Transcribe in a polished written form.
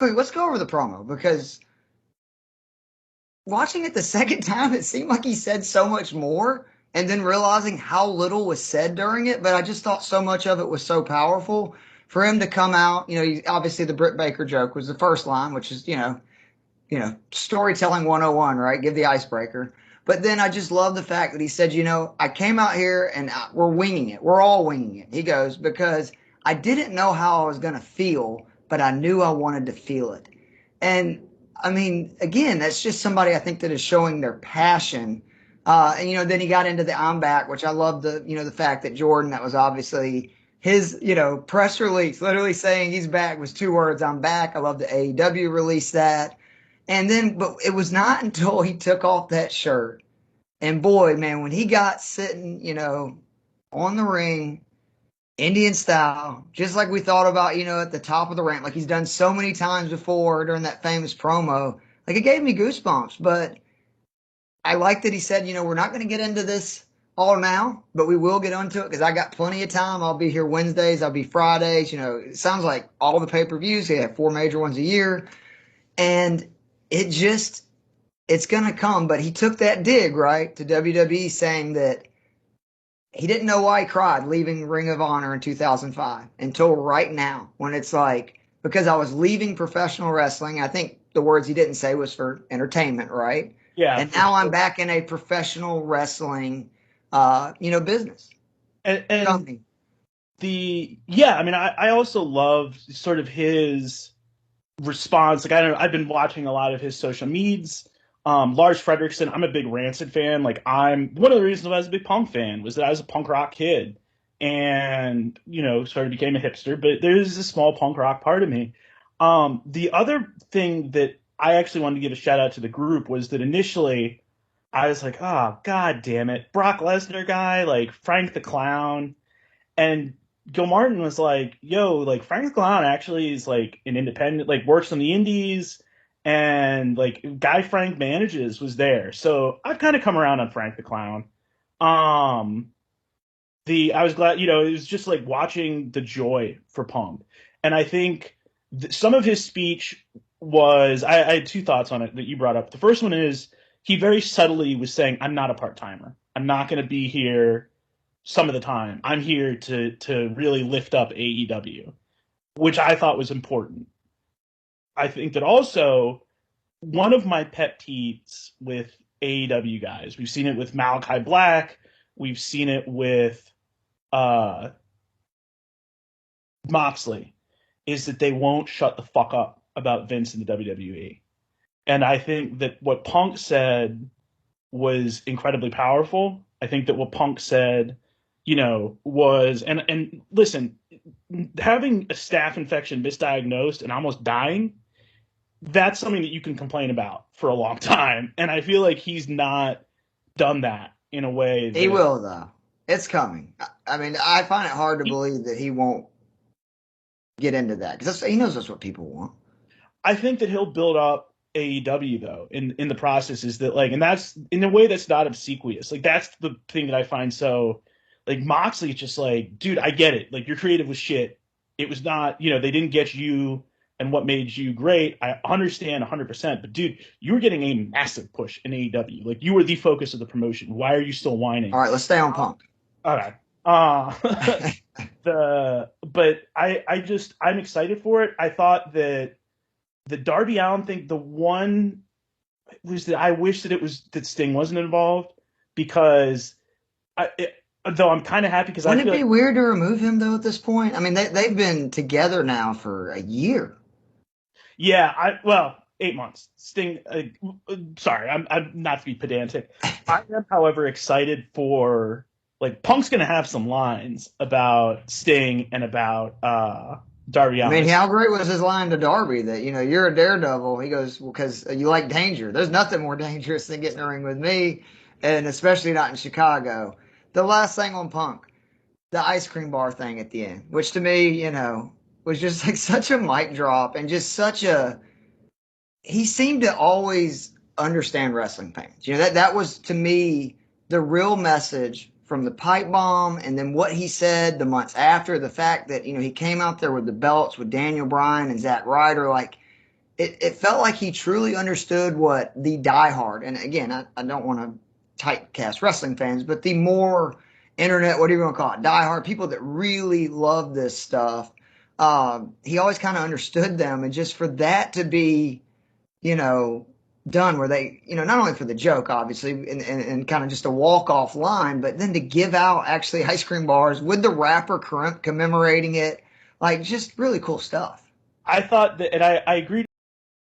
Wait, let's go over the promo because watching it the second time, it seemed like he said so much more, and then realizing how little was said during it. But I just thought so much of it was so powerful for him to come out. Obviously the Britt Baker joke was the first line, which is storytelling 101, right? Give the icebreaker. But then I just love the fact that he said, I came out here and we're winging it. We're all winging it. He goes, because I didn't know how I was going to feel, but I knew I wanted to feel it. And I mean, again, that's just somebody I think that is showing their passion. And then he got into the I'm back, which I love the fact that Jordan, that was obviously his, press release, literally saying he's back was 2 words, I'm back. I love the AEW release that. And then, but it was not until he took off that shirt. And boy, man, when he got sitting, on the ring, Indian style, just like we thought about, at the top of the ramp, like he's done so many times before during that famous promo, like it gave me goosebumps. But I like that he said, we're not going to get into this all now, but we will get into it because I got plenty of time. I'll be here Wednesdays. I'll be Fridays. It sounds like all the pay-per-views. They have 4 major ones a year. And it's going to come. But he took that dig, right, to WWE saying that he didn't know why he cried leaving Ring of Honor in 2005 until right now, when it's like, because I was leaving professional wrestling. I think the words he didn't say was for entertainment, right? Yeah, And for now I'm sure. back in a professional wrestling, business And company. I mean, I also love sort of his response. Like, I don't know, I've been watching a lot of his social medias. Lars Fredrickson, I'm a big Rancid fan. Like, I'm one of the reasons why I was a big punk fan was that I was a punk rock kid and, sort of became a hipster, but there's a small punk rock part of me. The other thing that I actually wanted to give a shout out to the group was that initially I was like, oh, god damn it, Brock Lesnar guy, like Frank the Clown. And Gil Martin was like, yo, like Frank the Clown actually is like an independent, like works on the indies, and like Guy Frank manages was there. So I've kind of come around on Frank the Clown. Um the I was glad, it was just like watching the joy for Punk. And I think some of his speech was I had 2 thoughts on it that you brought up. The first one is he very subtly was saying, I'm not a part timer. I'm not going to be here some of the time. I'm here to really lift up AEW, which I thought was important. I think that also one of my pet peeves with AEW guys, we've seen it with Malachi Black, we've seen it with uh, Moxley, is that they won't shut the fuck up about Vince and the WWE. And I think that what Punk said was incredibly powerful. I think that what Punk said, was and listen, having a staph infection misdiagnosed and almost dying, that's something that you can complain about for a long time. And I feel like he's not done that in a way He that will, though. It's coming. I mean, I find it hard to he, believe that he won't get into that because he knows that's what people want. I think that he'll build up AEW though in the process is that like and that's in a way that's not obsequious. Like that's the thing that I find so like Moxley's just like, dude, I get it. Like your creative was shit. It was not, they didn't get you and what made you great. I understand 100%, but dude, you were getting a massive push in AEW. Like you were the focus of the promotion. Why are you still All whining? right, let's stay on Punk. Okay. But I'm excited for it. I thought that the Darby Allin thing, the one was that I wish that it was that Sting wasn't involved because though I'm kind of happy because I Wouldn't it feel be like weird to remove him though at this point? I mean, they've been together now for a year. yeah, I well 8 months. Sting, sorry, I'm not to be pedantic. I am, however, excited for like Punk's gonna have some lines about Sting and about Darby I mean, Allin. how great was his line to Darby that, you're a daredevil? He goes, well, because you like danger. There's nothing more dangerous than getting in a ring with me, and especially not in Chicago. The last thing on Punk, the ice cream bar thing at the end, which to me, was just like such a mic drop and just such a, he seemed to always understand wrestling fans. That was to me the real message from the pipe bomb, and then what he said the months after, the fact that he came out there with the belts with Daniel Bryan and Zack Ryder, like it felt like he truly understood what the diehard, and again, I don't want to typecast wrestling fans, but the more internet, whatever you want to call it, diehard people that really love this stuff. He always kind of understood them, and just for that to be, you know, done where they, not only for the joke, obviously, and kind of just a walk off line, but then to give out actually ice cream bars with the rapper commemorating it, like just really cool stuff. I thought that, and I agreed